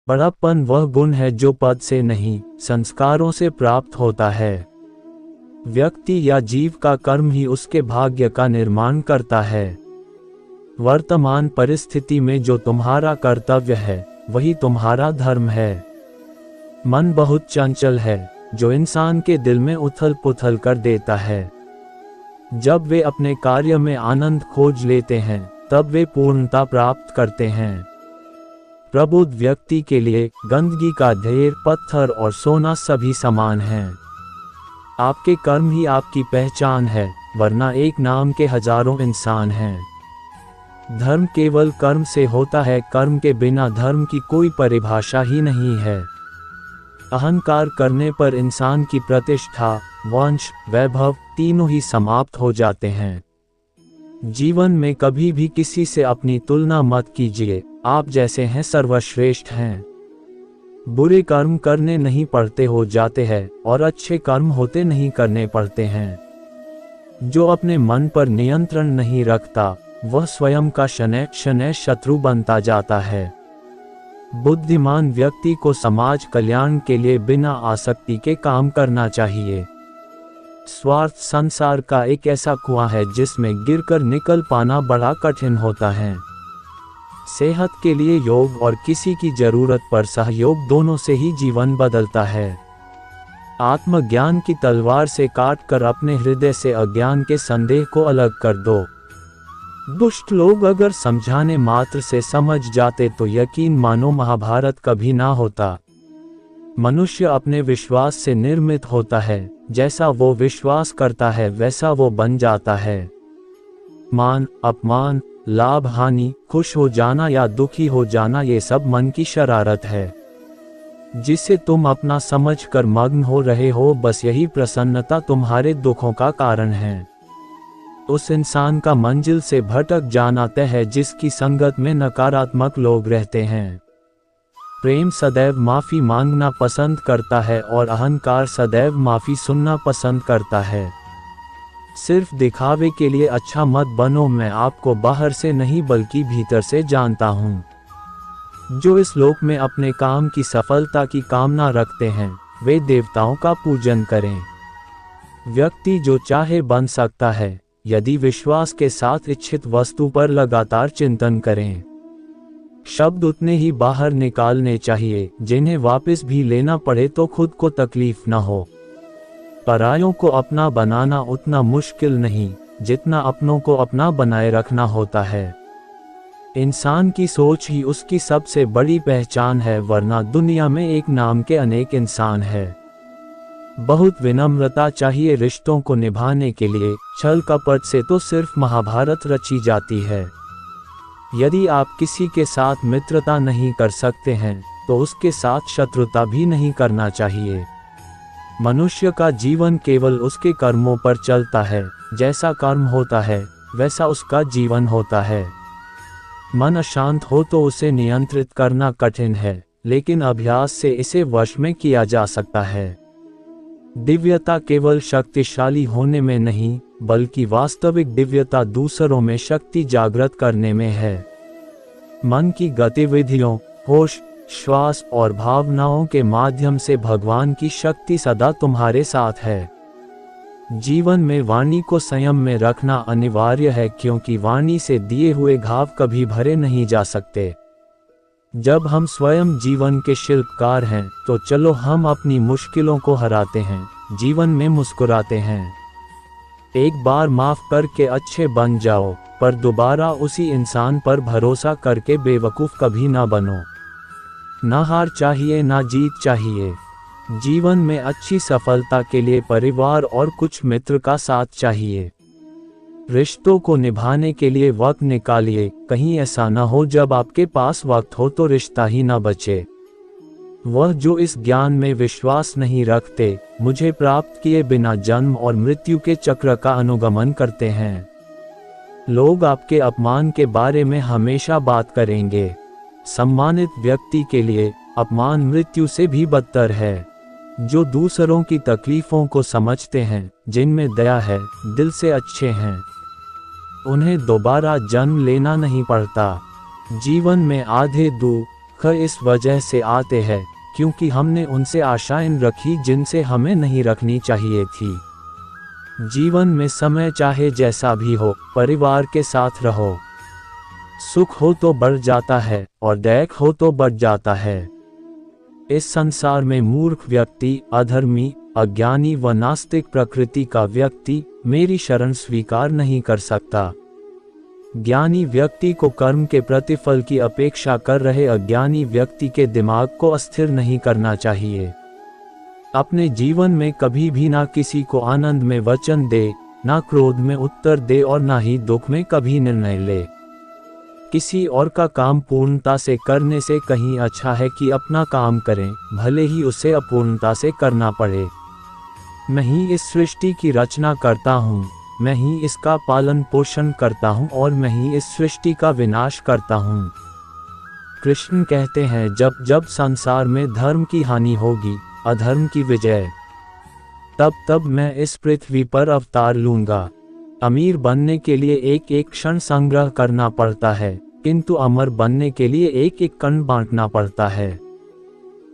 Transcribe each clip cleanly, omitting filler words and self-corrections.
बड़प्पन वह गुण है जो पद से नहीं, संस्कारों से प्राप्त होता है। व्यक्ति या जीव का कर्म ही उसके भाग्य का निर्माण करता है। वर्तमान परिस्थिति में जो तुम्हारा कर्तव्य है वही तुम्हारा धर्म है। मन बहुत चंचल है, जो इंसान के दिल में उथल पुथल कर देता है। जब वे अपने कार्य में आनंद खोज लेते हैं तब वे पूर्णता प्राप्त करते हैं। प्रबुद्ध व्यक्ति के लिए गंदगी का ढेर, पत्थर और सोना सभी समान हैं। आपके कर्म ही आपकी पहचान है, वरना एक नाम के हजारों इंसान हैं। धर्म केवल कर्म से होता है, कर्म के बिना धर्म की कोई परिभाषा ही नहीं है। अहंकार करने पर इंसान की प्रतिष्ठा, वंश, वैभव तीनों ही समाप्त हो जाते हैं। जीवन में कभी भी किसी से अपनी तुलना मत कीजिए, आप जैसे हैं सर्वश्रेष्ठ हैं। बुरे कर्म करने नहीं पड़ते हो जाते हैं और अच्छे कर्म होते नहीं करने पड़ते हैं। जो अपने मन पर नियंत्रण नहीं रखता वह स्वयं का शनै शनै शत्रु बनता जाता है। बुद्धिमान व्यक्ति को समाज कल्याण के लिए बिना आसक्ति के काम करना चाहिए। स्वार्थ संसार का एक ऐसा कुआं है जिसमें गिरकर निकल पाना बड़ा कठिन होता है। सेहत के लिए योग और किसी की जरूरत पर सहयोग दोनों से ही जीवन बदलता है। आत्मज्ञान की तलवार से काटकर अपने हृदय से अज्ञान के संदेह को अलग कर दो। दुष्ट लोग अगर समझाने मात्र से समझ जाते तो यकीन मानो महाभारत कभी ना होता। मनुष्य अपने विश्वास से निर्मित होता है, जैसा वो विश्वास करता है वैसा वो बन जाता है। मान अपमान, लाभ हानि, खुश हो जाना या दुखी हो जाना ये सब मन की शरारत है, जिसे तुम अपना समझकर मग्न हो रहे हो। बस यही प्रसन्नता तुम्हारे दुखों का कारण है। उस इंसान का मंजिल से भटक जाना तय है जिसकी संगत में नकारात्मक लोग रहते हैं। प्रेम सदैव माफी मांगना पसंद करता है और अहंकार सदैव माफी सुनना पसंद करता है। सिर्फ दिखावे के लिए अच्छा मत बनो, मैं आपको बाहर से नहीं बल्कि भीतर से जानता हूँ। जो इस लोक में अपने काम की सफलता की कामना रखते हैं वे देवताओं का पूजन करें। व्यक्ति जो चाहे बन सकता है यदि विश्वास के साथ इच्छित वस्तु पर लगातार चिंतन करें। शब्द उतने ही बाहर निकालने चाहिए जिन्हें वापस भी लेना पड़े तो खुद को तकलीफ न हो। परायों को अपना बनाना उतना मुश्किल नहीं जितना अपनों को अपना बनाए रखना होता है। इंसान की सोच ही उसकी सबसे बड़ी पहचान है, वरना दुनिया में एक नाम के अनेक इंसान है। बहुत विनम्रता चाहिए रिश्तों को निभाने के लिए, छल कपट से तो सिर्फ महाभारत रची जाती है। यदि आप किसी के साथ मित्रता नहीं कर सकते हैं तो उसके साथ शत्रुता भी नहीं करना चाहिए। मनुष्य का जीवन केवल उसके कर्मों पर चलता है, जैसा कर्म होता है वैसा उसका जीवन होता है। मन अशांत हो तो उसे नियंत्रित करना कठिन है, लेकिन अभ्यास से इसे वश में किया जा सकता है। दिव्यता केवल शक्तिशाली होने में नहीं बल्कि वास्तविक दिव्यता दूसरों में शक्ति जागृत करने में है। मन की गतिविधियों, होश, श्वास और भावनाओं के माध्यम से भगवान की शक्ति सदा तुम्हारे साथ है। जीवन में वाणी को संयम में रखना अनिवार्य है, क्योंकि वाणी से दिए हुए घाव कभी भरे नहीं जा सकते। जब हम स्वयं जीवन के शिल्पकार हैं तो चलो हम अपनी मुश्किलों को हराते हैं, जीवन में मुस्कुराते हैं। एक बार माफ करके अच्छे बन जाओ, पर दोबारा उसी इंसान पर भरोसा करके बेवकूफ़ कभी ना बनो। ना हार चाहिए ना जीत चाहिए। जीवन में अच्छी सफलता के लिए परिवार और कुछ मित्र का साथ चाहिए। रिश्तों को निभाने के लिए वक्त निकालिए, कहीं ऐसा न हो जब आपके पास वक्त हो तो रिश्ता ही न बचे। वह जो इस ज्ञान में विश्वास नहीं रखते, मुझे प्राप्त किए बिना जन्म और मृत्यु के चक्र का अनुगमन करते हैं। लोग आपके अपमान के बारे में हमेशा बात करेंगे। सम्मानित व्यक्ति के लिए अपमान मृत्यु से भी बदतर है। जो दूसरों की तकलीफों को समझते हैं, जिनमें दया है, दिल से अच्छे हैं, उन्हें दोबारा जन्म लेना नहीं पड़ता। जीवन में आधे दुख, दुख इस वजह से आते हैं क्योंकि हमने उनसे आशाएं रखी जिनसे हमें नहीं रखनी चाहिए थी। जीवन में समय चाहे जैसा भी हो, परिवार के साथ रहो। सुख हो तो बढ़ जाता है और दुख हो तो बढ़ जाता है। इस संसार में मूर्ख व्यक्ति, अधर्मी, अज्ञानी व नास्तिक प्रकृति का व्यक्ति मेरी शरण स्वीकार नहीं कर सकता। ज्ञानी व्यक्ति को कर्म के प्रतिफल की अपेक्षा कर रहे अज्ञानी व्यक्ति के दिमाग को अस्थिर नहीं करना चाहिए। अपने जीवन में कभी भी ना किसी को आनंद में वचन दे, ना क्रोध में उत्तर दे और ना ही दुख में कभी निर्णय ले। किसी और का काम पूर्णता से करने से कहीं अच्छा है कि अपना काम करें, भले ही उसे अपूर्णता से करना पड़े। मैं ही इस सृष्टि की रचना करता हूँ, मैं ही इसका पालन पोषण करता हूँ और मैं ही इस सृष्टि का विनाश करता हूँ। कृष्ण कहते हैं, जब जब संसार में धर्म की हानि होगी, अधर्म की विजय, तब तब मैं इस पृथ्वी पर अवतार लूंगा। अमीर बनने के लिए एक एक क्षण संग्रह करना पड़ता है, किंतु अमर बनने के लिए एक एक कण बांटना पड़ता है।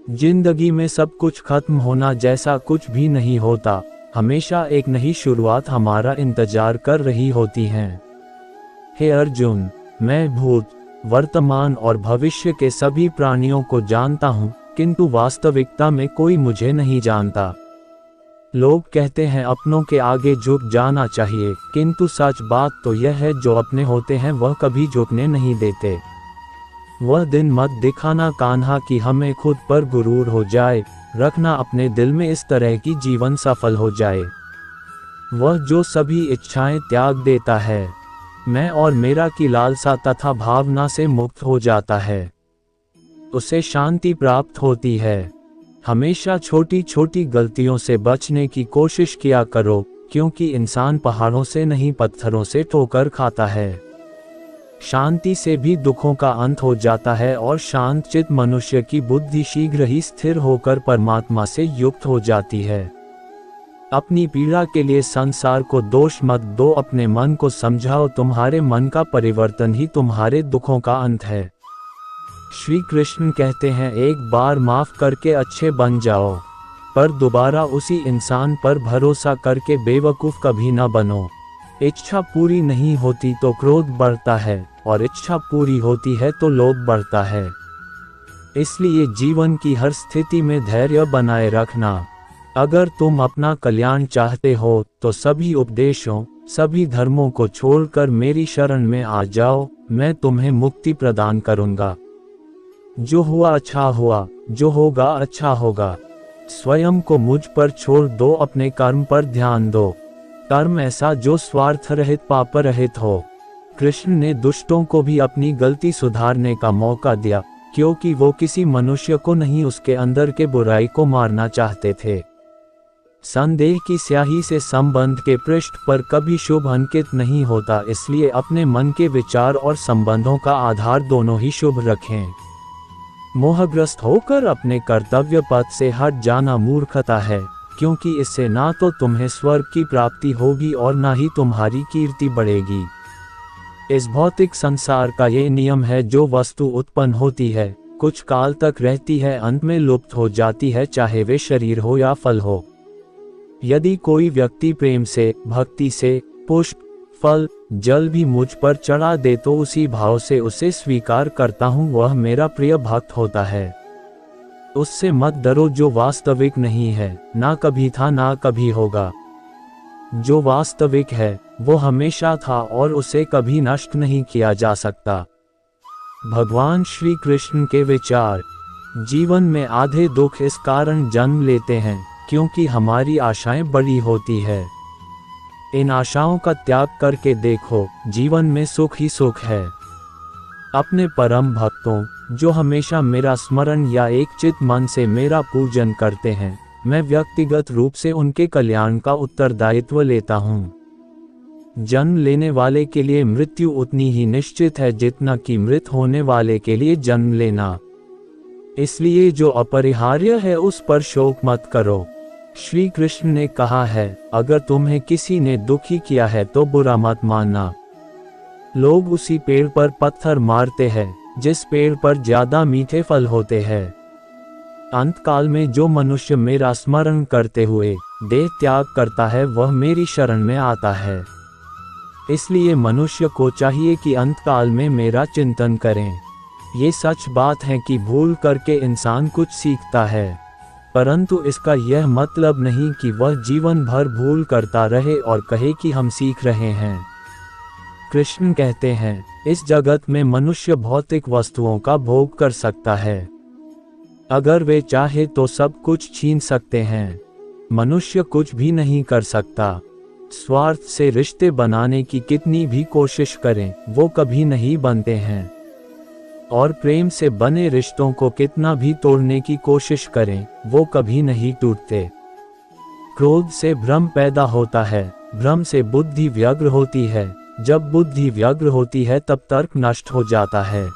जिंदगी में सब कुछ खत्म होना जैसा कुछ भी नहीं होता, हमेशा एक नई शुरुआत हमारा इंतजार कर रही होती है। हे अर्जुन, मैं भूत, वर्तमान और भविष्य के सभी प्राणियों को जानता हूँ, किंतु वास्तविकता में कोई मुझे नहीं जानता। लोग कहते हैं अपनों के आगे झुक जाना चाहिए, किंतु सच बात तो यह है जो अपने होते हैं वह कभी झुकने नहीं देते। वह दिन मत दिखाना कान्हा कि हमें खुद पर गुरूर हो जाए, रखना अपने दिल में इस तरह की जीवन सफल हो जाए। वह जो सभी इच्छाएं त्याग देता है, मैं और मेरा की लालसा तथा भावना से मुक्त हो जाता है, उसे शांति प्राप्त होती है। हमेशा छोटी छोटी गलतियों से बचने की कोशिश किया करो, क्योंकि इंसान पहाड़ों से नहीं पत्थरों से ठोकर खाता है। शांति से भी दुखों का अंत हो जाता है और शांत चित्त मनुष्य की बुद्धि शीघ्र ही स्थिर होकर परमात्मा से युक्त हो जाती है। अपनी पीड़ा के लिए संसार को दोष मत दो, अपने मन को समझाओ, तुम्हारे मन का परिवर्तन ही तुम्हारे दुखों का अंत है। श्री कृष्ण कहते हैं, एक बार माफ करके अच्छे बन जाओ, पर दोबारा उसी इंसान पर भरोसा करके बेवकूफ़ कभी न बनो। इच्छा पूरी नहीं होती तो क्रोध बढ़ता है और इच्छा पूरी होती है तो लोभ बढ़ता है। इसलिए जीवन की हर स्थिति में धैर्य बनाए रखना। अगर तुम अपना कल्याण चाहते हो तो सभी उपदेशों, सभी धर्मों को छोड़कर मेरी शरण में आ जाओ, मैं तुम्हें मुक्ति प्रदान करूंगा। जो हुआ अच्छा हुआ, जो होगा अच्छा होगा। स्वयं को मुझ पर छोड़ दो, अपने कर्म पर ध्यान दो। कर्म ऐसा जो स्वार्थ रहित, पाप रहित हो। कृष्ण ने दुष्टों को भी अपनी गलती सुधारने का मौका दिया, क्योंकि वो किसी मनुष्य को नहीं, उसके अंदर के बुराई को मारना चाहते थे। संदेह की स्याही से संबंध के पृष्ठ पर कभी शुभ अंकित नहीं होता, इसलिए अपने मन के विचार और संबंधों का आधार दोनों ही शुभ रखें। मोहग्रस्त होकर अपने कर्तव्य पथ से हट जाना मूर्खता है, क्योंकि इससे ना तो तुम्हें स्वर्ग की प्राप्ति होगी और ना ही तुम्हारी कीर्ति बढ़ेगी। इस भौतिक संसार का ये नियम है, जो वस्तु उत्पन्न होती है, कुछ काल तक रहती है, अंत में लुप्त हो जाती है, चाहे वे शरीर हो या फल हो। यदि कोई व्यक्ति प्रेम से, भक्ति से पुष्प, फल, जल भी मुझ पर चढ़ा दे तो उसी भाव से उसे स्वीकार करता हूँ, वह मेरा प्रिय भक्त होता है। उससे मत डरो जो वास्तविक नहीं है, ना कभी था ना कभी होगा। जो वास्तविक है वो हमेशा था और उसे कभी नष्ट नहीं किया जा सकता। भगवान श्री कृष्ण के विचार। जीवन में आधे दुख इस कारण जन्म लेते हैं क्योंकि हमारी आशाएं बड़ी होती है। इन आशाओं का त्याग करके देखो, जीवन में सुख ही सुख है। अपने परम भक्तों, जो हमेशा मेरा स्मरण या एक चित मन से मेरा पूजन करते हैं, मैं व्यक्तिगत रूप से उनके कल्याण का उत्तरदायित्व लेता हूँ। जन्म लेने वाले के लिए मृत्यु उतनी ही निश्चित है जितना कि मृत होने वाले के लिए जन्म लेना। इसलिए जो अपरिहार्य है उस पर शोक मत करो। श्री कृष्ण ने कहा है, अगर तुम्हें किसी ने दुखी किया है तो बुरा मत मानना। लोग उसी पेड़ पर पत्थर मारते हैं जिस पेड़ पर ज्यादा मीठे फल होते हैं। अंतकाल में जो मनुष्य मेरा स्मरण करते हुए देह त्याग करता है वह मेरी शरण में आता है। इसलिए मनुष्य को चाहिए कि अंतकाल में मेरा चिंतन करें। ये सच बात है कि भूल करके इंसान कुछ सीखता है, परंतु इसका यह मतलब नहीं कि वह जीवन भर भूल करता रहे और कहे कि हम सीख रहे हैं। कृष्ण कहते हैं, इस जगत में मनुष्य भौतिक वस्तुओं का भोग कर सकता है। अगर वे चाहे तो सब कुछ छीन सकते हैं। मनुष्य कुछ भी नहीं कर सकता। स्वार्थ से रिश्ते बनाने की कितनी भी कोशिश करें वो कभी नहीं बनते हैं, और प्रेम से बने रिश्तों को कितना भी तोड़ने की कोशिश करें वो कभी नहीं टूटते। क्रोध से भ्रम पैदा होता है, भ्रम से बुद्धि व्यग्र होती है, जब बुद्धि व्यग्र होती है तब तर्क नष्ट हो जाता है,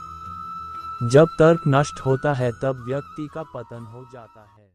जब तर्क नष्ट होता है तब व्यक्ति का पतन हो जाता है।